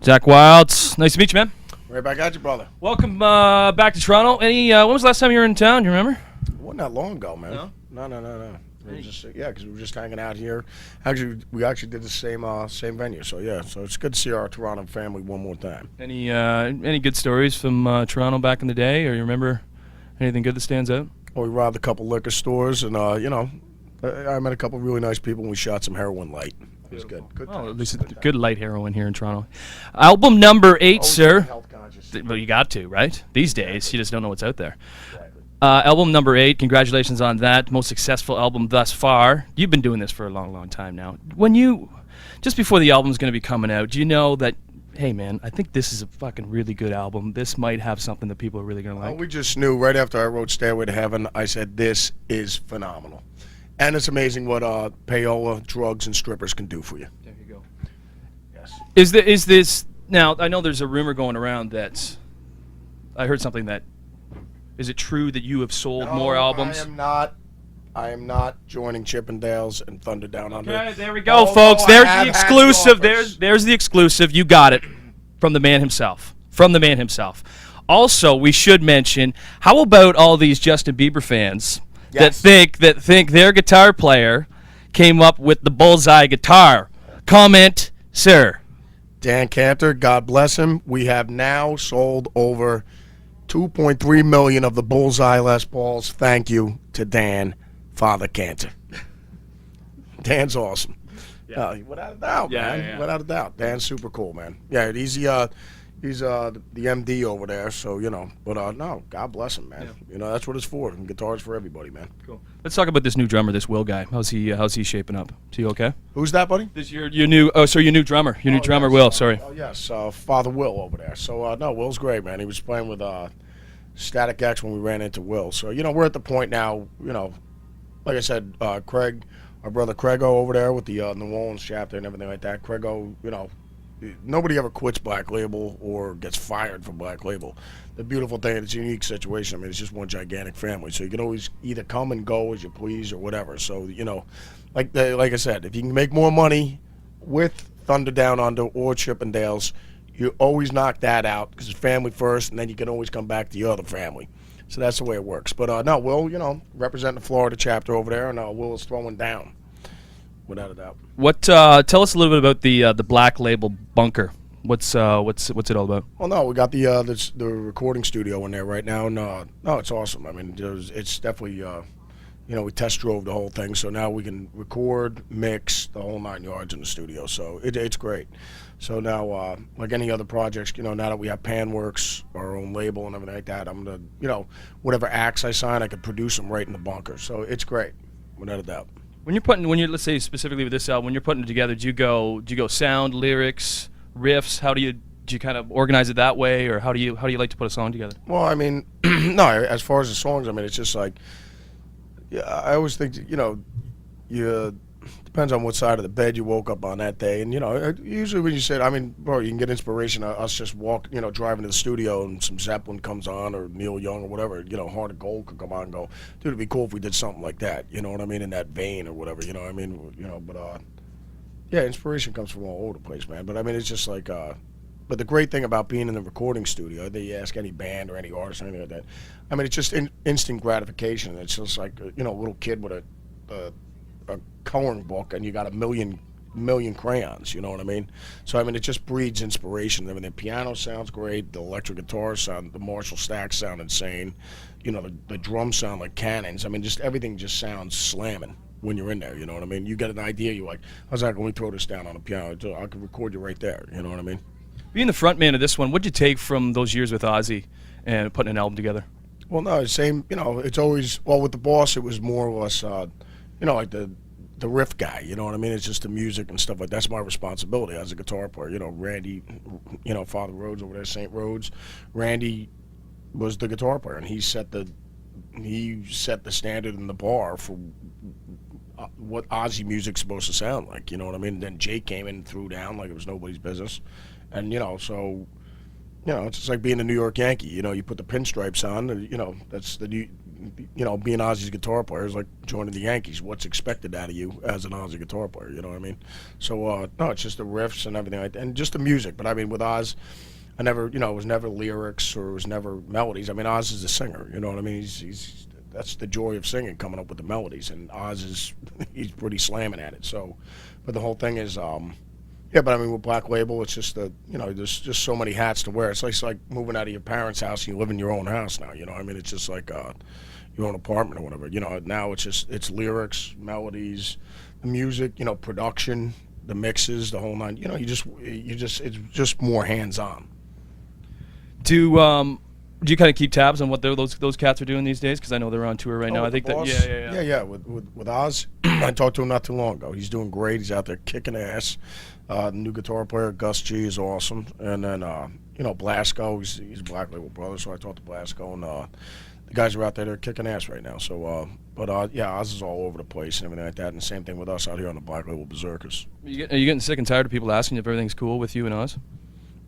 Zakk Wylde, nice to meet you, man. Right back at you, brother. Welcome back to Toronto. When was the last time you were in town? Do you remember? It wasn't that long ago, man. No? No. It was just, because we were just hanging out here. Actually, we actually did the same venue. So yeah, so it's good to see our Toronto family one more time. Any good stories from Toronto back in the day, or you remember anything good that stands out? Well, we robbed a couple liquor stores, and I met a couple really nice people, and we shot some heroin light. It was good. Good well, times. at least it's good light heroin here in Toronto. Album number 8, Always sir. health conscious. Well, you got to, right? These days, you just don't know what's out there. Exactly. Album number 8, congratulations on that. Most successful album thus far. You've been doing this for a long, long time now. Just before the album's going to be coming out, do you know that, hey, man, I think this is a fucking really good album. This might have something that people are really going to like. We just knew right after I wrote Stairway to Heaven, I said, this is phenomenal. And it's amazing what payola, drugs, and strippers can do for you. There you go. Yes. Is this, now, I know there's a rumor going around that, I heard something that, is it true that you have sold more albums? I am not joining Chippendales and Thunder Down Under. Okay, there we go, folks. There's the exclusive. There's the exclusive. You got it from the man himself. Also, we should mention, how about all these Justin Bieber fans that think their guitar player came up with the bullseye guitar? Comment, sir. Dan Cantor, God bless him. We have now sold over 2.3 million of the bullseye Les Pauls. Thank you to Dan, Father Cantor. Dan's awesome. Yeah. Without a doubt, man. Yeah. Without a doubt. Dan's super cool, man. Yeah, he's the MD over there, so, but no, God bless him, man. Yeah. That's what it's for. And guitar's for everybody, man. Cool. Let's talk about this new drummer, this Will guy. How's he shaping up? Is he okay? Who's that, buddy? This your new drummer. Your new drummer, Will, sorry. Oh, yes, Father Will over there. So, no, Will's great, man. He was playing with Static X when we ran into Will. So, we're at the point now, like I said, Craig, our brother Craigo over there with the New Orleans chapter and everything like that. Craigo, nobody ever quits Black Label or gets fired from Black Label. The beautiful thing, it's a unique situation. I mean, it's just one gigantic family. So you can always either come and go as you please or whatever. So, like I said, if you can make more money with Thunder Down Under or Chippendales, you always knock that out because it's family first, and then you can always come back to your other family. So that's the way it works. But, no, Will, representing the Florida chapter over there, and Will is throwing down. Without a doubt. What? Tell us a little bit about the Black Label bunker. What's it all about? Well, no, we got the recording studio in there right now. No, it's awesome. I mean, it's definitely we test drove the whole thing, so now we can record, mix the whole 9 yards in the studio. So it's great. So now, like any other projects, now that we have Panworks, our own label and everything like that, I'm gonna, whatever acts I sign, I could produce them right in the bunker. So it's great, without a doubt. When you're let's say specifically with this album, when you're putting it together, do you go sound, lyrics, riffs? How do you kind of organize it that way, or how do you like to put a song together? Well, I mean, no, as far as the songs, I mean, it's just like, I always think, you depends on what side of the bed you woke up on that day, and usually when you said, I mean, bro, you can get inspiration. Us just driving to the studio and some Zeppelin comes on or Neil Young or whatever. Heart of Gold could come on and go, dude, it'd be cool if we did something like that. You know what I mean? In that vein or whatever. You know what I mean? But yeah, inspiration comes from all over the place, man. But I mean, it's just like, but the great thing about being in the recording studio, they ask any band or any artist or anything like that. I mean, it's just instant gratification. It's just like a little kid with a coloring book and you got a million crayons, you know what I mean? So I mean, it just breeds inspiration. I mean, the piano sounds great, the electric guitar sound, the Marshall stacks sound insane, the drums sound like cannons. I mean, just everything just sounds slamming when you're in there, you know what I mean? You get an idea, you're like, how's that, when we throw this down on the piano, I can record you right there, you know what I mean? Being the front man of this one, what'd you take from those years with Ozzy and putting an album together? Well, no, same, it's always, well, with the Boss, it was more or less, like the riff guy, you know what I mean? It's just the music and stuff like that's my responsibility as a guitar player. Randy, Father Rhodes over there, St. Rhodes, Randy was the guitar player, and he set the standard and the bar for what Ozzy music's supposed to sound like, you know what I mean? And then Jake came in and threw down like it was nobody's business, and so it's just like being a New York Yankee. You put the pinstripes on, that's the being Ozzy's guitar player is like joining the Yankees. What's expected out of you as an Ozzy guitar player? You know what I mean? So no, it's just the riffs and everything like that, and just the music. But I mean, with Oz, I never, it was never lyrics or it was never melodies. I mean, Oz is a singer. You know what I mean? He's that's the joy of singing, coming up with the melodies, and Oz is he's pretty slamming at it. So, but the whole thing is. Yeah, but I mean, with Black Label, it's just there's just so many hats to wear. It's like moving out of your parents' house and you live in your own house now. You know, I mean, it's just like your own apartment or whatever. You know, now it's lyrics, melodies, the music, production, the mixes, the whole nine. You know, it's just more hands on. Do you kind of keep tabs on what those cats are doing these days? Because I know they're on tour right now. I think boss? that yeah. With Oz, I talked to him not too long ago. He's doing great. He's out there kicking ass. The new guitar player Gus G is awesome, and then Blasco. He's a Black Label brother, so I talked to Blasco, and the guys are out there. They're kicking ass right now. So, yeah, Oz is all over the place and everything like that. And the same thing with us out here on the Black Label Berserkers. Are you getting sick and tired of people asking if everything's cool with you and Oz?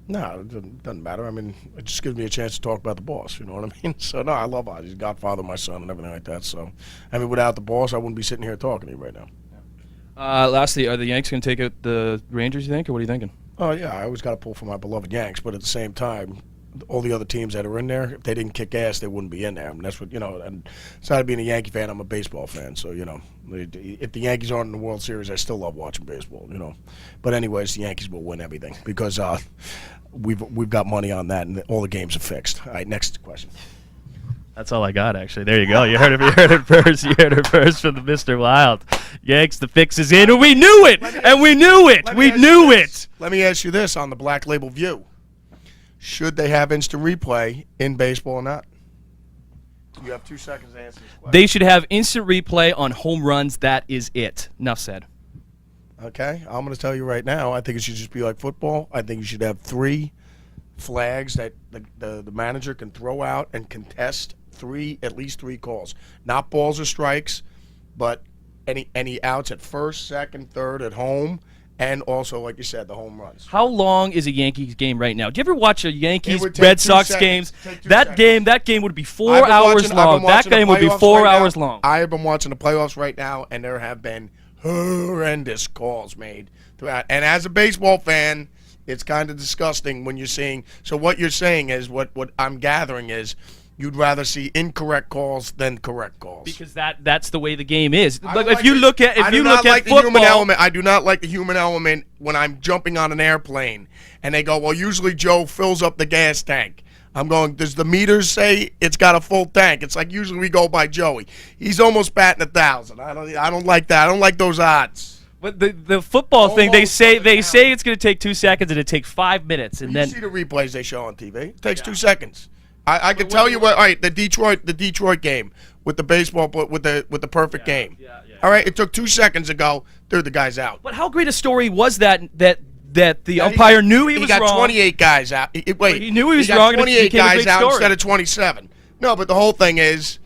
No, it doesn't matter. I mean, it just gives me a chance to talk about the boss. You know what I mean? So, no, I love Oz. He's godfather of my son and everything like that. So, I mean, without the boss, I wouldn't be sitting here talking to you right now. Lastly, are the Yanks going to take out the Rangers, you think, or what are you thinking? Oh, yeah, I always got to pull for my beloved Yanks, but at the same time, all the other teams that are in there, if they didn't kick ass, they wouldn't be in there. And that's what, and aside of being a Yankee fan, I'm a baseball fan. So, if the Yankees aren't in the World Series, I still love watching baseball, But anyways, the Yankees will win everything because we've got money on that, and all the games are fixed. All right, next question. That's all I got, actually. There you go. You heard it first. You heard it first from the Mr. Wild. Yanks, the fix is in, and we knew it. We knew it. Let me ask you this on the Black Label View. Should they have instant replay in baseball or not? You have 2 seconds to answer this question. They should have instant replay on home runs. That is it. Enough said. Okay, I'm going to tell you right now, I think it should just be like football. I think you should have 3 flags that the manager can throw out and contest at least 3 calls. Not balls or strikes, but any outs at first, second, third at home, and also, like you said, the home runs. How long is a Yankees game right now? Do you ever watch a Yankees Red Sox games? That game would be 4 hours long. That game would be 4 hours long. I have been watching the playoffs right now, and there have been horrendous calls made throughout. And as a baseball fan, it's kind of disgusting when you're seeing. So what you're saying is, what I'm gathering is, you'd rather see incorrect calls than correct calls. Because that's the way the game is. If you look at football, human element. I do not like the human element when I'm jumping on an airplane and they go, well, usually Joe fills up the gas tank. I'm going, does the meters say it's got a full tank? It's like usually we go by Joey. He's almost batting 1,000. I don't like that. I don't like those odds. But the football thing, they say it's going to take 2 seconds and it takes 5 minutes, and then you see the replays they show on TV. It takes 2 seconds. I can tell you what. All right, the Detroit game with the baseball, with the perfect game. Yeah. All right, it took 2 seconds to go. Dude, the guy's out. But how great a story was that the umpire knew he was wrong? He got 28 guys out. He knew he was wrong. He got 28 guys out instead of 27. No, but the whole thing is,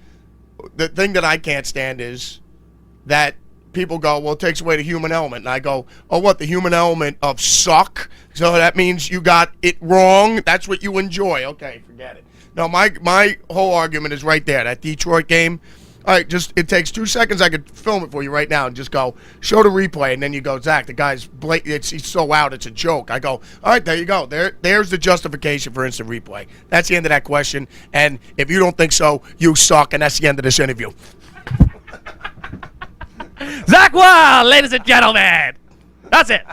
the thing that I can't stand is that people go, well, it takes away the human element. And I go, oh, what, the human element of suck? So that means you got it wrong? That's what you enjoy. Okay, forget it. No, my whole argument is right there. That Detroit game, all right, it takes 2 seconds. I could film it for you right now and just go, show the replay. And then you go, Zach, the guy's blatant. He's so out, it's a joke. I go, all right, there you go. There's the justification for instant replay. That's the end of that question. And if you don't think so, you suck. And that's the end of this interview. Zakk Wylde, ladies and gentlemen. That's it.